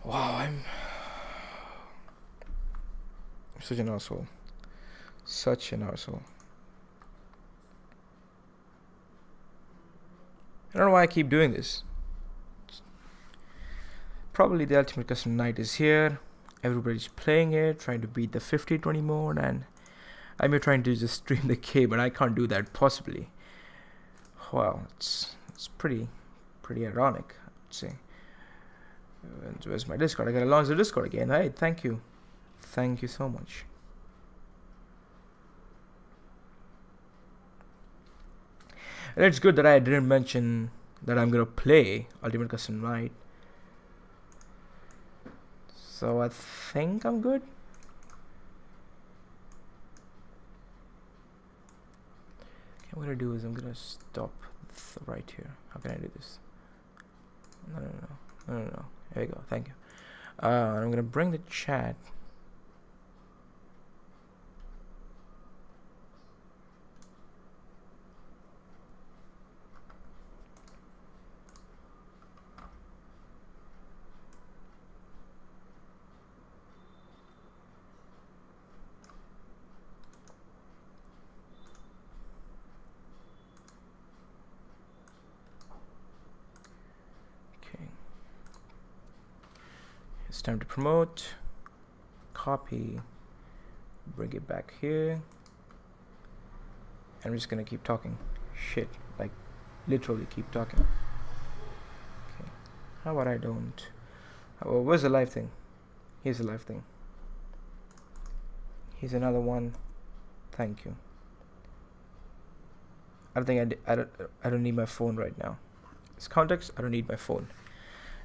Wow, I'm such an asshole. Such an asshole. I don't know why I keep doing this. Probably the Ultimate Custom Night is here. Everybody's playing it, trying to beat the 50-20 mode, and I'm here trying to just stream the game, and I can't do that possibly. Wow, it's pretty ironic, I'd say. Where's my Discord? I gotta launch the Discord again. Hey, thank you so much. And it's good that I didn't mention that I'm gonna play Ultimate Custom Night. So I think I'm good. Okay, what I'm gonna do is I'm gonna stop right here. How can I do this? No. There we go. Thank you. I'm gonna bring the chat. It's time to promote, copy, bring it back here, and I'm just gonna keep talking shit, like literally keep talking. Okay, how about I don't? Where's the live thing? Here's the live thing. Here's another one. Thank you. I don't need my phone right now. This context, I don't need my phone.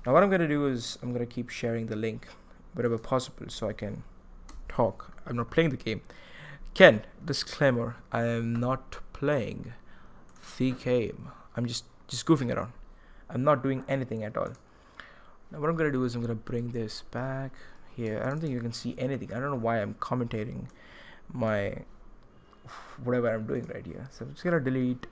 Now what I'm gonna do is I'm gonna keep sharing the link wherever possible so I can talk. I'm not playing the game. Ken, disclaimer, I am not playing the game. I'm just goofing around. I'm not doing anything at all. Now what I'm gonna do is I'm gonna bring this back here. I don't think you can see anything. I don't know why I'm commentating my whatever I'm doing right here. So I'm just gonna delete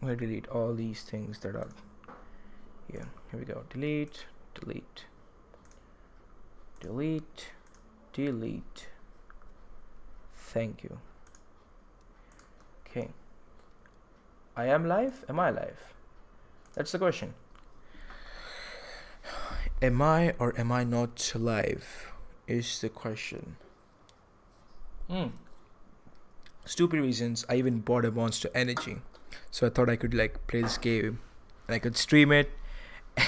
I'm going to delete all these things that are here. Here we go. Delete. Thank you. Okay. I am live? Am I live? That's the question. Am I or am I not live? Is the question. Stupid reasons. I even bought a Monster Energy. So I thought I could like play this game and I could stream it and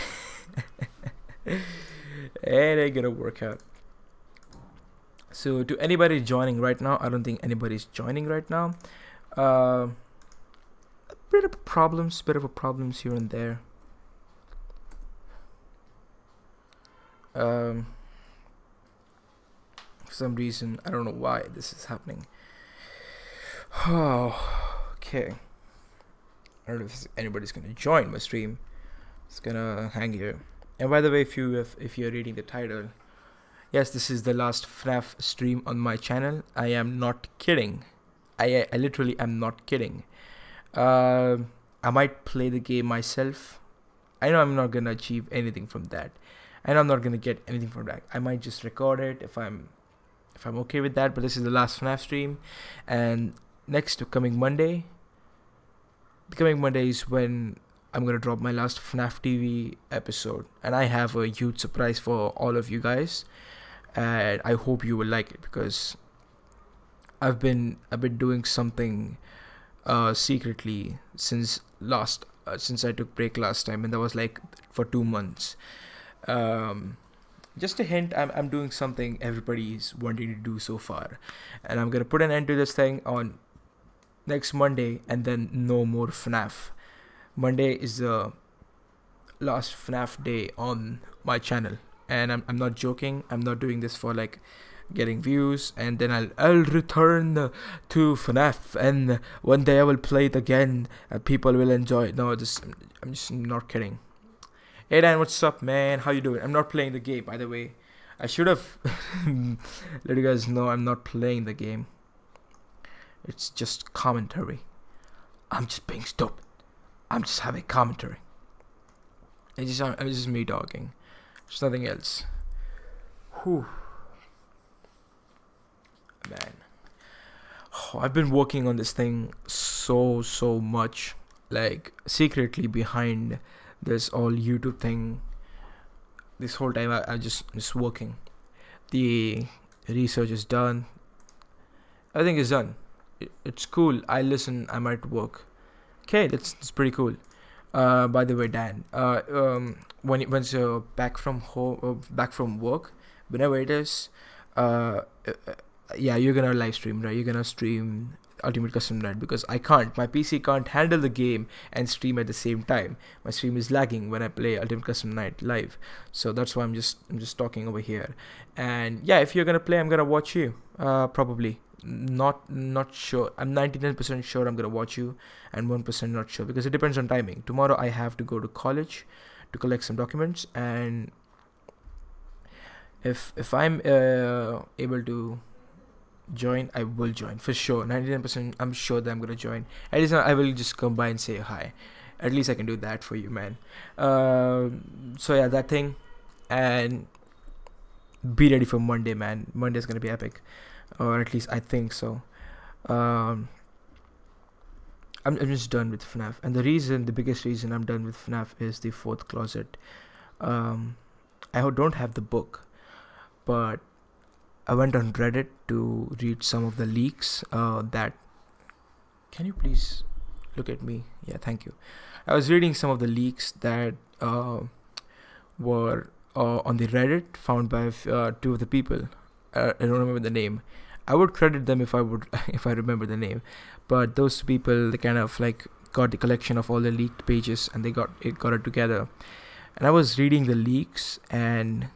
it ain't gonna work out. So to anybody joining right now, I don't think anybody's joining right now. A bit of problems here and there. For some reason, I don't know why this is happening. Oh, okay. I don't know if anybody's gonna join my stream. It's gonna hang here. And by the way, if you're reading the title, yes, this is the last FNAF stream on my channel. I am not kidding. I literally am not kidding. I might play the game myself. I know I'm not gonna achieve anything from that. I know I'm not gonna get anything from that. I might just record it if I'm okay with that. But this is the last FNAF stream, and next coming Monday. The coming Monday is when I'm gonna drop my last FNAF TV episode, and I have a huge surprise for all of you guys, and I hope you will like it because I've been doing something secretly since I took break last time, and that was like for 2 months. Just a hint, I'm doing something everybody's wanting to do so far, and I'm gonna put an end to this thing on next Monday, and then no more FNAF. Monday is the last FNAF day on my channel, and I'm not joking. I'm not doing this for like getting views, and then I'll return to FNAF, and one day I will play it again, and people will enjoy it. No, I'm just not kidding. Hey Dan, what's up, man? How you doing? I'm not playing the game, by the way. I should have let you guys know I'm not playing the game. It's just commentary. I'm just being stupid. I'm just having commentary. It's just me talking. There's nothing else. Whew. Man. Oh, I've been working on this thing so much. Like, secretly behind this all YouTube thing. This whole time I just working. The research is done. Everything is done. It's cool. I listen. I might work. Okay, that's pretty cool. By the way, Dan, once you're back from home, back from work, whenever it is, yeah, you're gonna live stream, right? You're gonna stream Ultimate Custom Night, because I can't. My PC can't handle the game and stream at the same time. My stream is lagging when I play Ultimate Custom Night live, so that's why I'm just talking over here. And yeah, if you're gonna play, I'm gonna watch you. Probably. Not sure. I'm 99% sure I'm gonna watch you, and 1% not sure, because it depends on timing. Tomorrow I have to go to college to collect some documents, and if I'm able to join, I will join for sure. 99% I'm sure that I'm gonna join. At least I will just come by and say hi. At least I can do that for you, man. So yeah, that thing, and be ready for Monday, man. Monday's gonna be epic, or at least I think so. I'm just done with FNAF, and the biggest reason I'm done with FNAF is the fourth closet. I don't have the book, but I went on Reddit to read some of the leaks. That can you please look at me? Yeah, thank you. I was reading some of the leaks that were on the Reddit, found by two of the people. I don't remember the name. I would credit them if I remember the name, but those people, they kind of like got the collection of all the leaked pages, and they got it together. And I was reading the leaks, and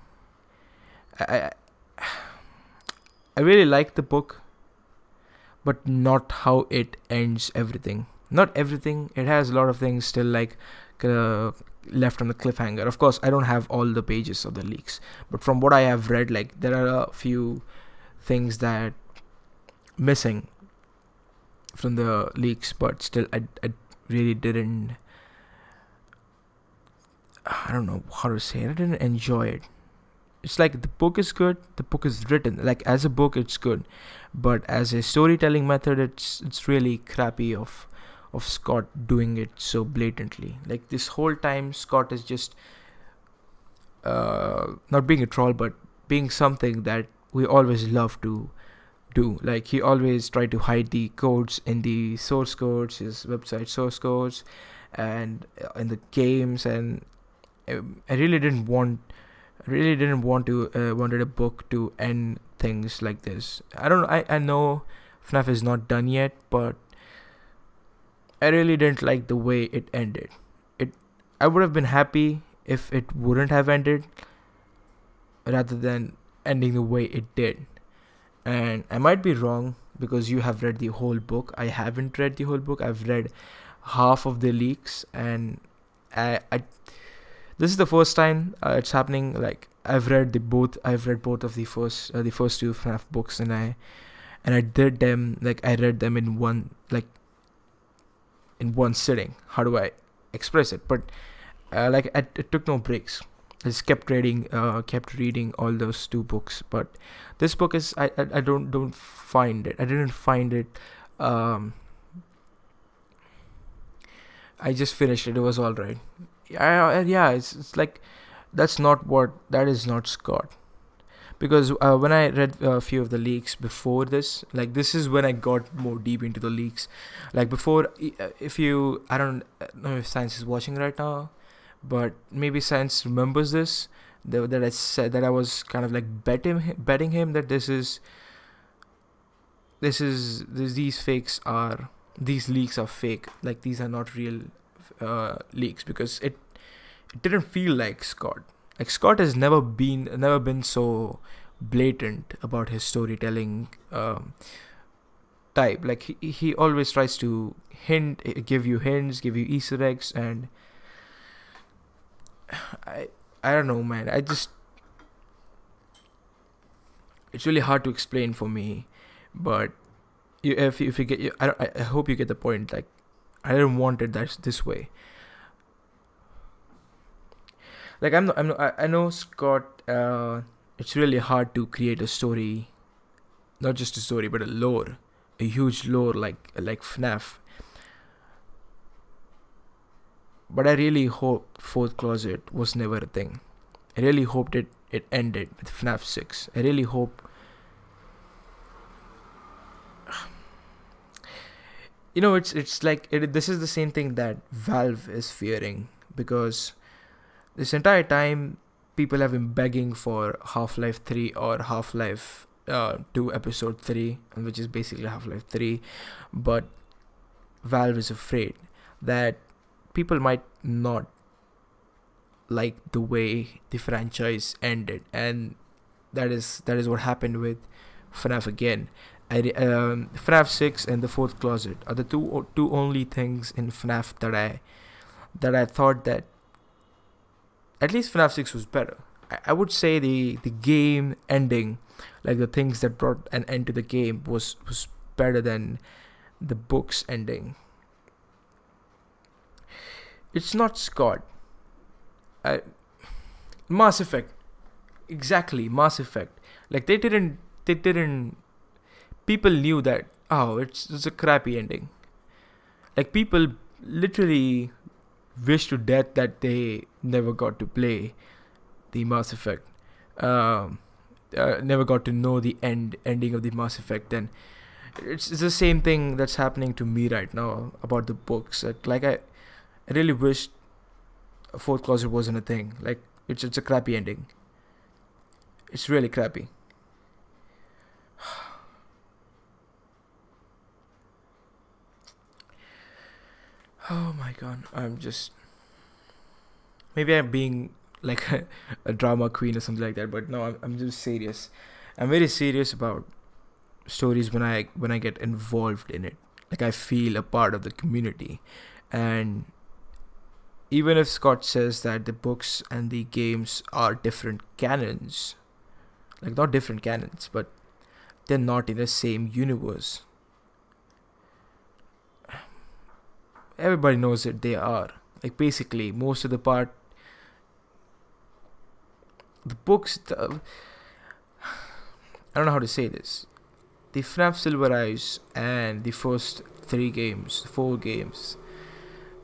I really like the book, but not how it ends everything. Not everything. It has a lot of things still like left on the cliffhanger. Of course, I don't have all the pages of the leaks, but from what I have read, like, there are a few things that missing from the leaks, but still I really didn't, I don't know how to say it, I didn't enjoy it. It's like the book is good, the book is written, like as a book it's good, but as a storytelling method it's really crappy of Scott doing it so blatantly. Like, this whole time Scott is just not being a troll, but being something that we always love to do. Like, he always tried to hide the codes in the source codes, his website source codes, and in the games, and I really didn't want to wanted a book to end things like this. I know FNAF is not done yet, but I really didn't like the way it ended. I would have been happy if it wouldn't have ended, rather than ending the way it did. And I might be wrong, because you have read the whole book. I haven't read the whole book. I've read half of the leaks, and this is the first time it's happening. Like, I've read both of the first two FNAF books, and I did them, like, I read them in one sitting. How do I express it? But it took no breaks. I just kept reading all those two books. But this book is, I didn't find it. I just finished it. It was all right. Yeah, it's like that is not Scott. Because when I read a few of the leaks before this, like, this is when I got more deep into the leaks. Like, before, I don't know if Science is watching right now, but maybe Science remembers this, that I said that I was kind of like betting him that these leaks are fake. Like, these are not real leaks, because it didn't feel like Scott. Like, Scott has never been so blatant about his storytelling type. Like, he always tries to give you hints, give you Easter eggs, and I don't know, man. it's really hard to explain for me, but if you get, I hope you get the point. Like, I didn't want it this way. Like, I know, Scott. It's really hard to create a story, not just a story, but a lore, a huge lore like FNAF. But I really hope Fourth Closet was never a thing. I really hoped it ended with FNAF 6. I really hope. It's like this is the same thing that Valve is fearing, because this entire time people have been begging for Half-Life 3 or Half-Life 2 Episode 3, which is basically Half-Life 3, but Valve is afraid that people might not like the way the franchise ended, and that is what happened with FNAF again. FNAF 6 and the Fourth Closet are the two only things in FNAF that I thought that at least FNAF 6 was better. I would say the game ending, like the things that brought an end to the game, was better than the book's ending. It's not Scott. Mass Effect. Exactly, Mass Effect. Like, they didn't people knew that, oh, it's a crappy ending. Like, people literally wish to death that they never got to play the Mass Effect. Never got to know the ending of the Mass Effect. And it's the same thing that's happening to me right now about the books. Like I really wish Fourth Closet wasn't a thing. Like, it's a crappy ending. It's really crappy. Oh my god, maybe I'm being like a drama queen or something like that, but no, I'm just serious. I'm very serious about stories when I get involved in it. Like, I feel a part of the community. And even if Scott says that the books and the games are different canons, like, not different canons, but they're not in the same universe. Everybody knows that they are. Like, basically, most of the part, the books, I don't know how to say this. The FNAF Silver Eyes and the first 4 games,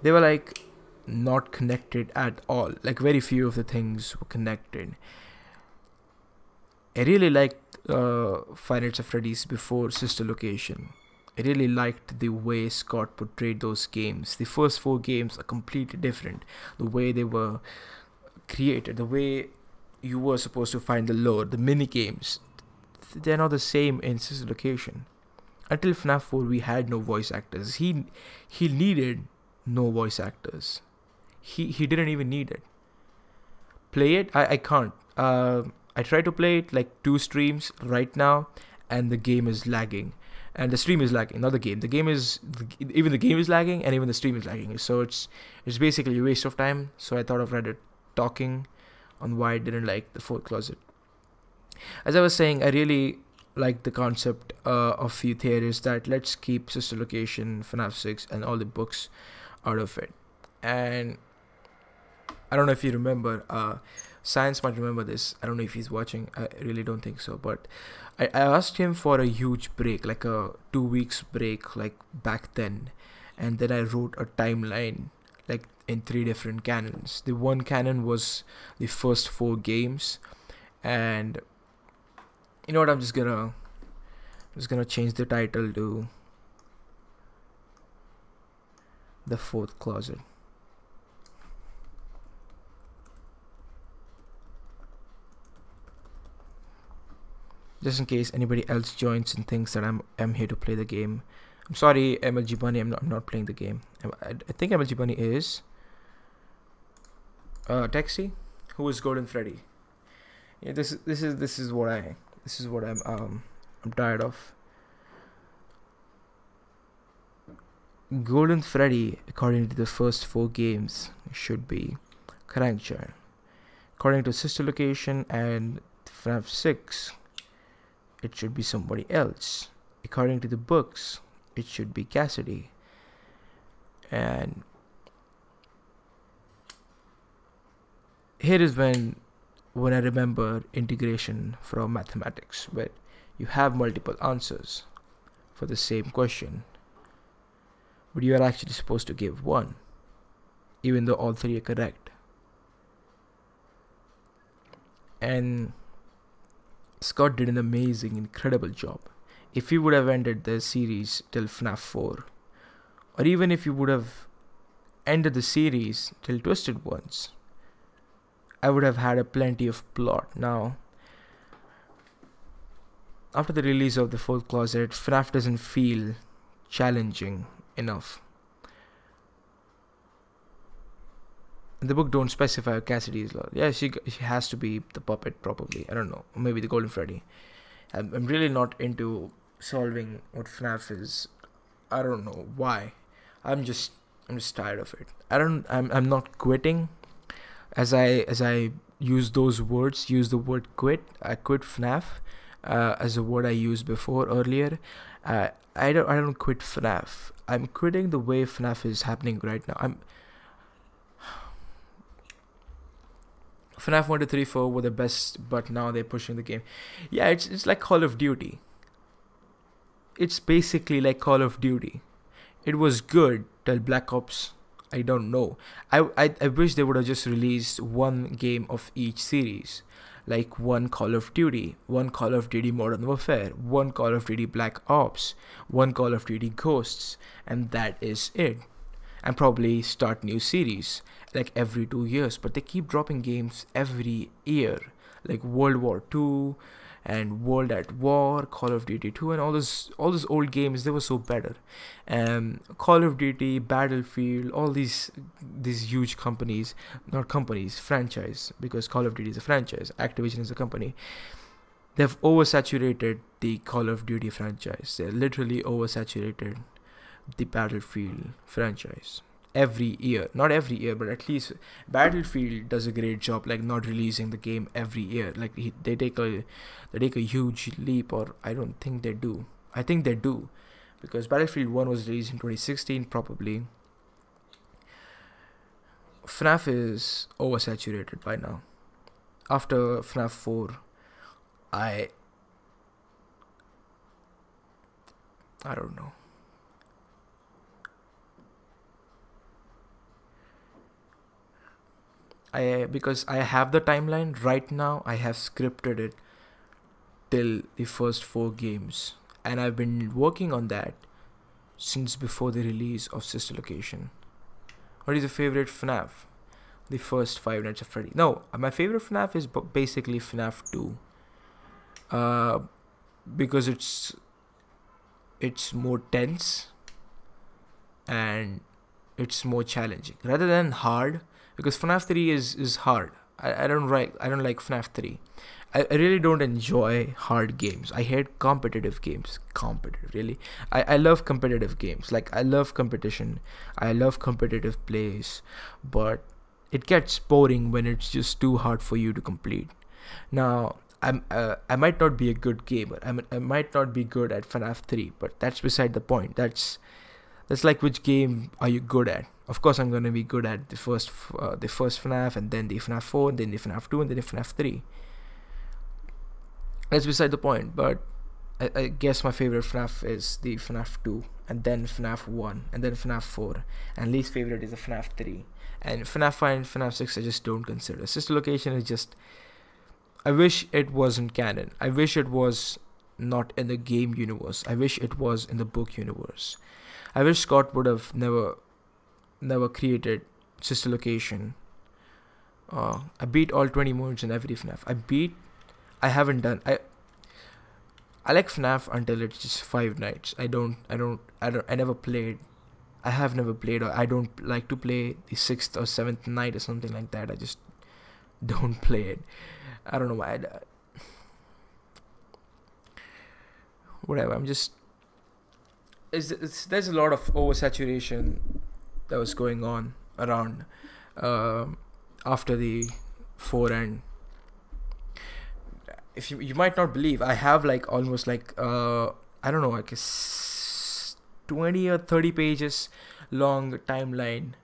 they were like not connected at all. Like, very few of the things were connected. I really liked Five Nights at Freddy's before Sister Location. I really liked the way Scott portrayed those games. The first 4 games are completely different. The way they were created, the way you were supposed to find the lore, the mini games, they're not the same in Sister Location. Until FNAF 4, we had no voice actors. He needed no voice actors. He didn't even need it. Play it? I can't. I try to play it like 2 streams right now, and the game is lagging. And the stream is lagging, not the game. The game is lagging, and even the stream is lagging. So it's basically a waste of time. So I thought of Reddit talking on why I didn't like the Fourth Closet. As I was saying, I really like the concept of few theories that let's keep Sister Location, FNAF 6, and all the books out of it. And I don't know if you remember, Science might remember this. I don't know if he's watching. I really don't think so. But I asked him for a huge break, like a 2 weeks break, like back then. And then I wrote a timeline, like in 3 different canons. The one canon was the first 4 games. And you know what? I'm just gonna change the title to The Fourth Closet. Just in case anybody else joins and thinks that I'm here to play the game. I'm sorry, MLG Bunny. I'm not playing the game. I think MLG Bunny is Taxi, who is Golden Freddy. Yeah, this is what I'm tired of. Golden Freddy, according to the first 4 games, should be Crankjack. According to Sister Location and FNAF 6, it should be somebody else. According to the books, it should be Cassidy. And here is when I remember integration from mathematics, where you have multiple answers for the same question, but you are actually supposed to give one, even though all three are correct. And Scott did an amazing, incredible job. If he would have ended the series till FNAF 4, or even if you would have ended the series till Twisted Ones, I would have had a plenty of plot. Now, after the release of the Fourth Closet, FNAF doesn't feel challenging enough. The book don't specify Cassidy's law. Yeah, she has to be the puppet, probably. I don't know. Maybe the Golden Freddy. I'm really not into solving what FNAF is. I don't know why. I'm just tired of it. I'm not quitting. As I use those words, use the word quit. I quit FNAF, as a word I used before earlier. I don't quit FNAF. I'm quitting the way FNAF is happening right now. FNAF 1 to 3, 4 were the best, but now they're pushing the game. Yeah, it's like Call of Duty. It's basically like Call of Duty. It was good till Black Ops. I don't know. I wish they would have just released one game of each series. Like one Call of Duty, one Call of Duty Modern Warfare, one Call of Duty Black Ops, one Call of Duty Ghosts, and that is it. And probably start new series like every 2 years, but they keep dropping games every year, like World War II and World at War, Call of Duty 2, and all those old games. They were so better. Call of Duty, Battlefield, all these huge companies, not companies, franchise, because Call of Duty is a franchise, Activision is a company. They've oversaturated the Call of Duty franchise. They're literally oversaturated the Battlefield franchise every year. Not every year, but at least Battlefield does a great job, like not releasing the game every year. Like they take a huge leap, or I don't think they do. I think they do, because Battlefield 1 was released in 2016 probably. FNAF is oversaturated by now. After FNAF 4, I don't know. Because I have the timeline right now, I have scripted it till the first 4 games, and I've been working on that since before the release of Sister Location. What is your favorite FNAF? The first Five Nights at Freddy. No, my favorite FNAF is basically FNAF 2. Because it's more tense and it's more challenging rather than hard. Because FNAF 3 is hard. I don't like FNAF 3. I really don't enjoy hard games. I hate competitive games. Really. I love competitive games. Like, I love competition. I love competitive plays. But it gets boring when it's just too hard for you to complete. Now, I might not be a good gamer. I might not be good at FNAF 3. But that's beside the point. That's like, which game are you good at? Of course, I'm going to be good at the first FNAF, and then the FNAF 4, and then the FNAF 2, and then the FNAF 3. That's beside the point, but I guess my favorite FNAF is the FNAF 2, and then FNAF 1, and then FNAF 4, and least favorite is the FNAF 3. And FNAF 5 and FNAF 6 I just don't consider. Sister Location is just... I wish it wasn't canon. I wish it was not in the game universe. I wish it was in the book universe. I wish Scott would have never created Sister Location. I beat all 20 modes in every FNAF. I haven't done. I like FNAF until it's just Five Nights. I never played. I have never played, or I don't like to play the 6th or 7th night or something like that. I just don't play it. I don't know why. Whatever. I'm just. There's a lot of oversaturation that was going on around after the 4 end. if you might not believe, I have like almost like I don't know, like 20 or 30 pages long timeline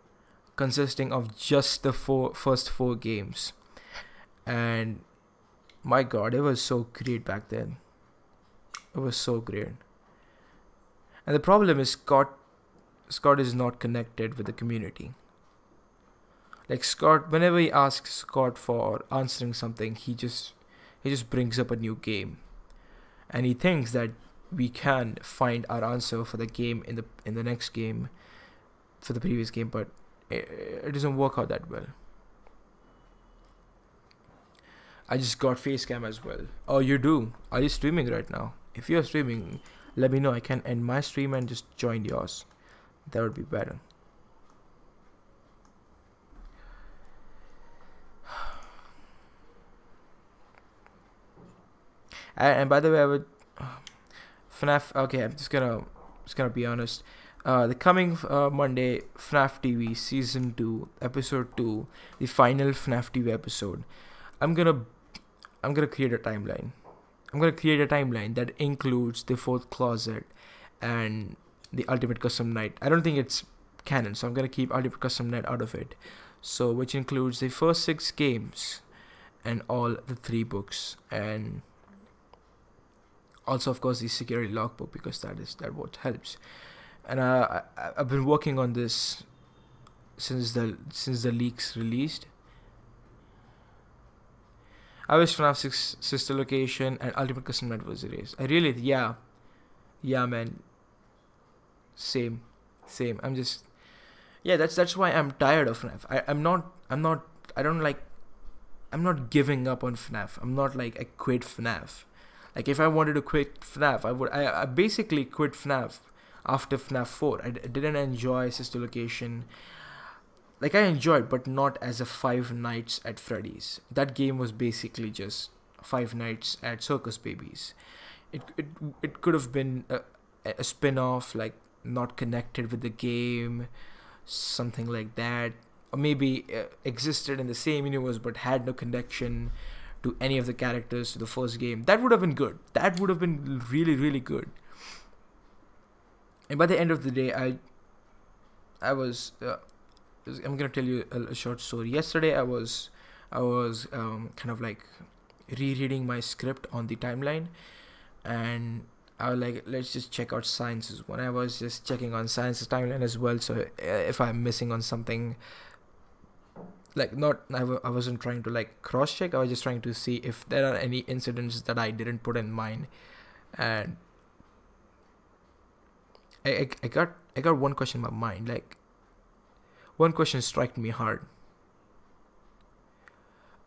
consisting of just the first four games. And my god, it was so great back then. It was so great. And the problem is Scott is not connected with the community. Like Scott, whenever he asks Scott for answering something, he just brings up a new game, and he thinks that we can find our answer for the game in the next game, for the previous game, but it doesn't work out that well. I just got face cam as well. Oh, you do? Are you streaming right now? If you're streaming, let me know. I can end my stream and just join yours. That would be better. And by the way, I would FNAF. Okay, I'm just gonna be honest. The coming Monday, FNAF TV Season 2, Episode 2, the final FNAF TV episode. I'm gonna create a timeline. I'm gonna create a timeline that includes the fourth closet and the Ultimate Custom Night. I don't think it's canon, so I'm gonna keep Ultimate Custom Night out of it. So, which includes the first 6 games and all the 3 books, and also of course the security logbook, because that what helps. And I've been working on this since the leaks released. I wish FNAF 6 Sister Location and Ultimate Custom Night was released. I really, yeah man, same. I'm just, yeah, that's why I'm tired of FNAF. I'm not giving up on FNAF. I'm not like I quit FNAF. Like if I wanted to quit FNAF, I basically quit FNAF after FNAF 4. I didn't enjoy Sister Location. Like I enjoyed, but not as a Five Nights at Freddy's. That game was basically just Five Nights at Circus Babies. It could have been a spin-off, like not connected with the game, something like that, or maybe existed in the same universe but had no connection to any of the characters to the first game. That would have been good. That would have been really, really good. And by the end of the day, I was I'm gonna tell you a short story. Yesterday, I was kind of like rereading my script on the timeline, and I was like, let's just check out Science's one. I was just checking on Science's timeline as well. So if I'm missing on something, like I wasn't trying to like cross check. I was just trying to see if there are any incidents that I didn't put in mind, and I got one question in my mind. Like one question struck me hard,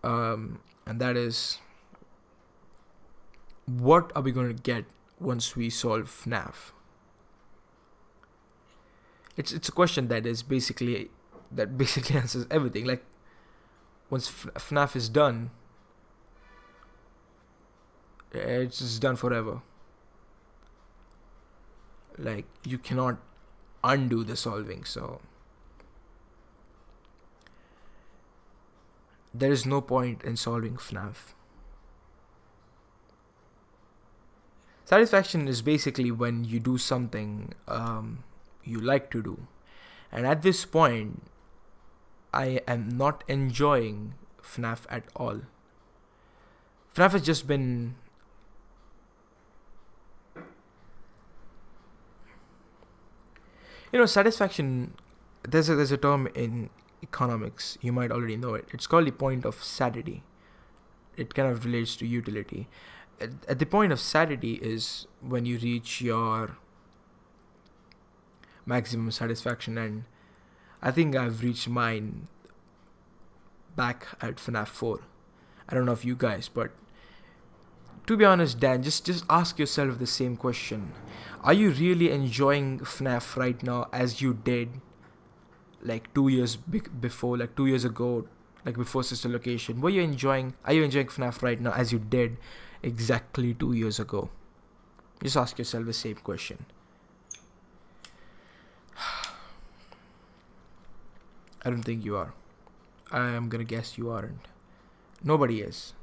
and that is, what are we going to get once we solve FNAF? It's a question that basically answers everything. Like once FNAF is done, it's just done forever. Like you cannot undo the solving, so there is no point in solving FNAF. Satisfaction is basically when you do something you like to do. And at this point, I am not enjoying FNAF at all. FNAF has just been... satisfaction, there's a term in economics, you might already know it. It's called the point of satiety. It kind of relates to utility. At the point of satiety is when you reach your maximum satisfaction, and I think I've reached mine back at FNAF 4. I don't know if you guys, but to be honest, Dan, just ask yourself the same question. Are you really enjoying FNAF right now as you did like 2 years before, like 2 years ago, like before Sister Location? Are you enjoying FNAF right now as you did exactly 2 years ago? Just ask yourself the same question. I don't think you are. I am gonna guess you aren't. Nobody is.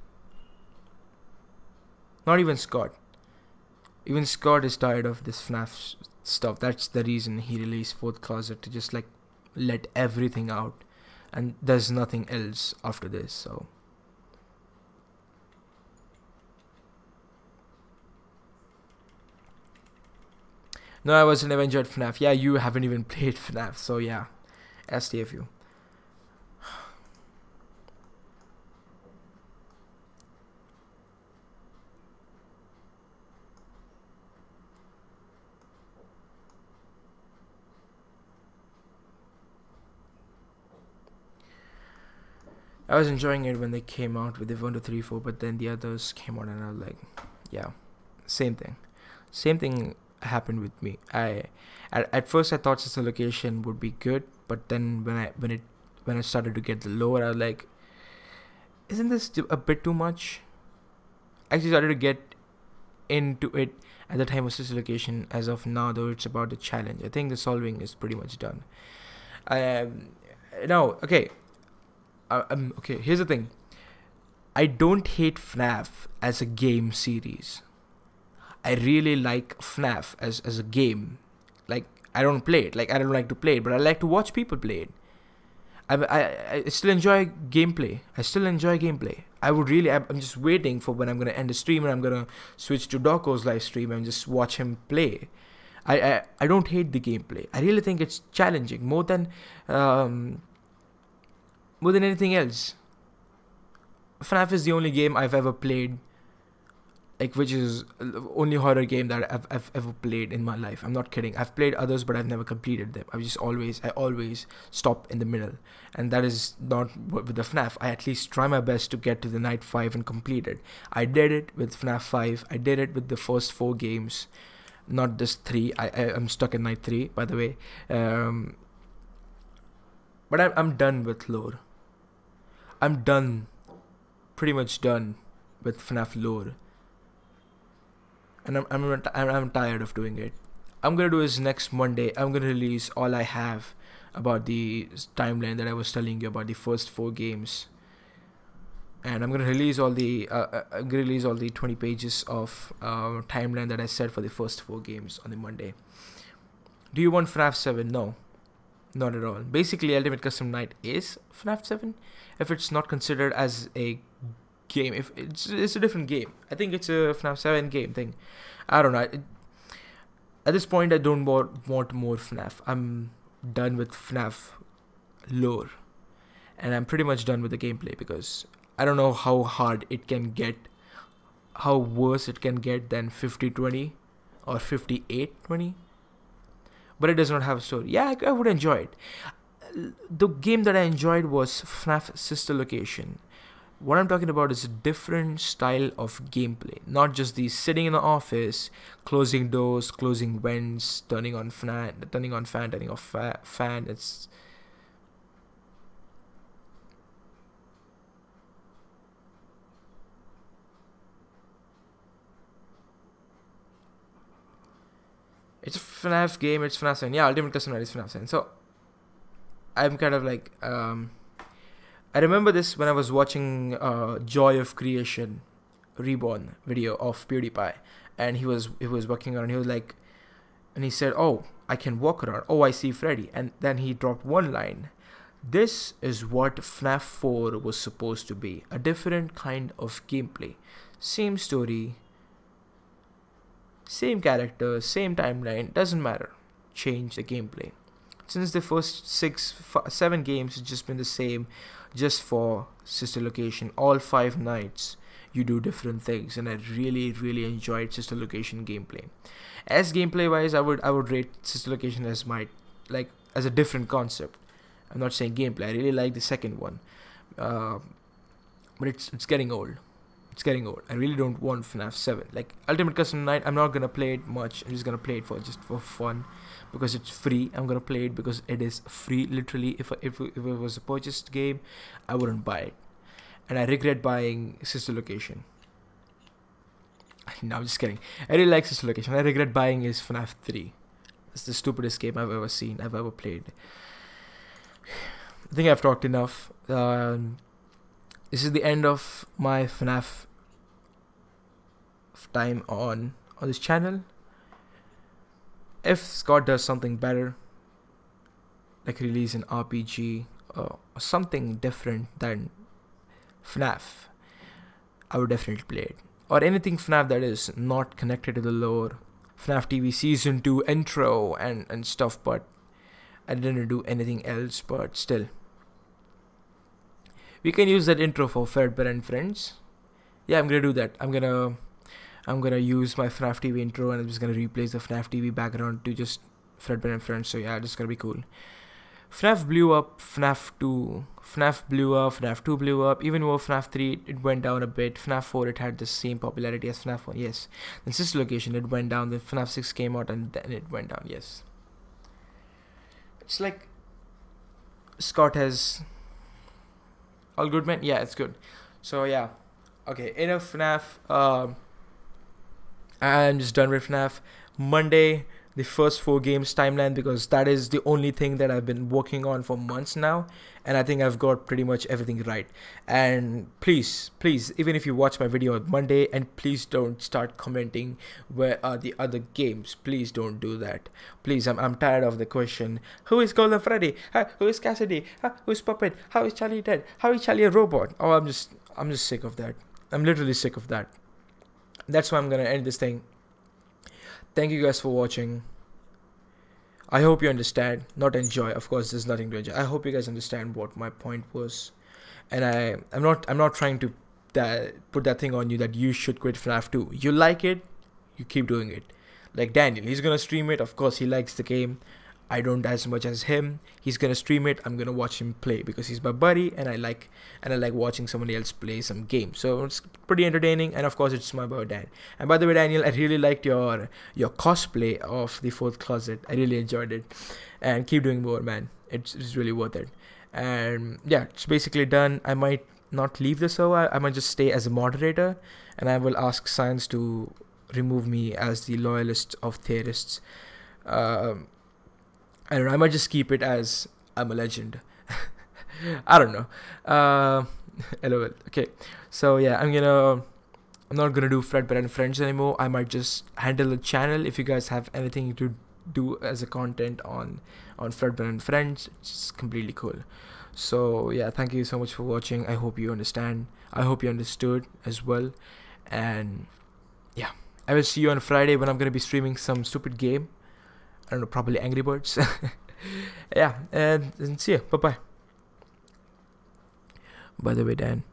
Not even Scott. Even Scott is tired of this FNAF stuff. That's the reason he released Fourth Closet, to just like let everything out, and there's nothing else after this. So no, I never enjoyed FNAF. Yeah, you haven't even played FNAF, so yeah, STFU. I was enjoying it when they came out with the 1, 2, 3, 4, but then the others came out and I was like, yeah, same thing. Same thing happened with me. At first I thought Sister Location would be good, but then when I started to get the lore, I was like, isn't this a bit too much? I actually started to get into it at the time of Sister Location. As of now, though, it's about the challenge. I think the solving is pretty much done. No, okay. Okay, here's the thing. I don't hate FNAF as a game series. I really like FNAF as a game. Like, I don't play it. Like, I don't like to play it, but I like to watch people play it. I still enjoy gameplay. I'm just waiting for when I'm going to end the stream and I'm going to switch to Doko's live stream and just watch him play. I don't hate the gameplay. I really think it's challenging more than anything else. FNAF is the only game I've ever played, like, which is the only horror game that I've ever played in my life. I'm not kidding. I've played others, but I've never completed them. I always stop in the middle, and that is not with the FNAF. I at least try my best to get to the night 5 and complete it. I did it with FNAF 5. I did it with the first 4 games, not just 3. I'm stuck in night 3, by the way. But I'm done with lore. I'm done, pretty much done with FNAF lore, and I'm tired of doing it. I'm gonna do is next Monday. I'm gonna release all I have about the timeline that I was telling you about, the first 4 games, and I'm gonna release all the 20 pages of timeline that I said for the first 4 games on the Monday. Do you want FNAF 7? No. Not at all. Basically, Ultimate Custom Night is FNAF 7. If it's not considered as a game, if it's a different game. I think it's a FNAF 7 game thing. I don't know. At this point, I don't want more FNAF. I'm done with FNAF lore, and I'm pretty much done with the gameplay, because I don't know how hard it can get, how worse it can get than 50-20 or 58-20. But it does not have a story. Yeah, I would enjoy it. The game that I enjoyed was FNAF Sister Location. What I'm talking about is a different style of gameplay. Not just the sitting in the office, closing doors, closing vents, turning on fan, turning off fan. It's a FNAF game, it's FNAF 7. Yeah, Ultimate Custom Night is FNAF 7. So, I'm kind of like, I remember this when I was watching Joy of Creation Reborn video of PewDiePie. And he was walking around, he was like, and he said, oh, I can walk around. Oh, I see Freddy. And then he dropped one line. This is what FNAF 4 was supposed to be. A different kind of gameplay. Same story. Same character, same timeline, doesn't matter. Change the gameplay. Since the first 7 games, it's just been the same, just for Sister Location. All 5 nights, you do different things, and I really, really enjoyed Sister Location gameplay. As gameplay wise, I would rate Sister Location as as a different concept. I'm not saying gameplay. I really like the second one, but it's getting old. It's getting old. I really don't want FNAF 7. Like Ultimate Custom Night, I'm not gonna play it much. I'm just gonna play it for fun, because it's free. I'm gonna play it because it is free. Literally, if it was a purchased game, I wouldn't buy it. And I regret buying Sister Location. No, I'm just kidding. I really like Sister Location. I regret buying is FNAF 3. It's the stupidest game I've ever seen. I've ever played. I think I've talked enough. This is the end of my FNAF of time on this channel. If Scott does something better, like release an RPG or something different than FNAF, I would definitely play it. Or anything FNAF that is not connected to the lore. FNAF TV Season 2 intro and stuff, but I didn't do anything else, but still. We can use that intro for Fredbear and Friends. Yeah, I'm gonna do that. I'm gonna use my FNAF TV intro and I'm just gonna replace the FNAF TV background to just Fredbear and Friends. So yeah, this is gonna be cool. FNAF blew up, FNAF 2 blew up, FNAF 2 blew up, even though FNAF 3 it went down a bit. FNAF 4 it had the same popularity as FNAF 1, yes. Then Sister Location it went down, then FNAF 6 came out and then it went down, yes. It's like Scott has all good, man. Yeah, it's good. So yeah, okay, enough FNAF. I'm just done with FNAF. Monday, the first 4 games timeline, because that is the only thing that I've been working on for months now, and I think I've got pretty much everything right. And please, even if you watch my video on Monday, and please don't start commenting where are the other games. Please don't do that. Please, I'm tired of the question, who is Golden Freddy? Who is Cassidy? Who is Puppet? How is Charlie dead? How is Charlie a robot? Oh, I'm just sick of that. I'm literally sick of that. That's why I'm gonna end this thing. Thank you guys for watching. I hope you understand, not enjoy. Of course, there's nothing to enjoy. I hope you guys understand what my point was, and I'm not trying to put that thing on you that you should quit FNAF 2. You like it, you keep doing it. Like Daniel, he's gonna stream it. Of course, he likes the game. I don't as much as him. He's gonna stream it. I'm gonna watch him play because he's my buddy, and I like watching somebody else play some game. So it's pretty entertaining, and of course it's my boy Dan. And by the way, Daniel, I really liked your cosplay of the Fourth Closet. I really enjoyed it, and keep doing more, man. It's really worth it. And yeah, it's basically done. I might not leave the server. I might just stay as a moderator, and I will ask Science to remove me as the loyalist of theorists. I don't know, I might just keep it as I'm a legend. I don't know. LOL. Okay. So yeah, I'm not gonna do Fredbear and Friends anymore. I might just handle the channel. If you guys have anything to do as a content on Fredbear and Friends, it's completely cool. So yeah, thank you so much for watching. I hope you understand. I hope you understood as well. And yeah, I will see you on Friday when I'm gonna be streaming some stupid game. I don't know, probably Angry Birds. Yeah, and see ya. Bye bye. By the way, Dan,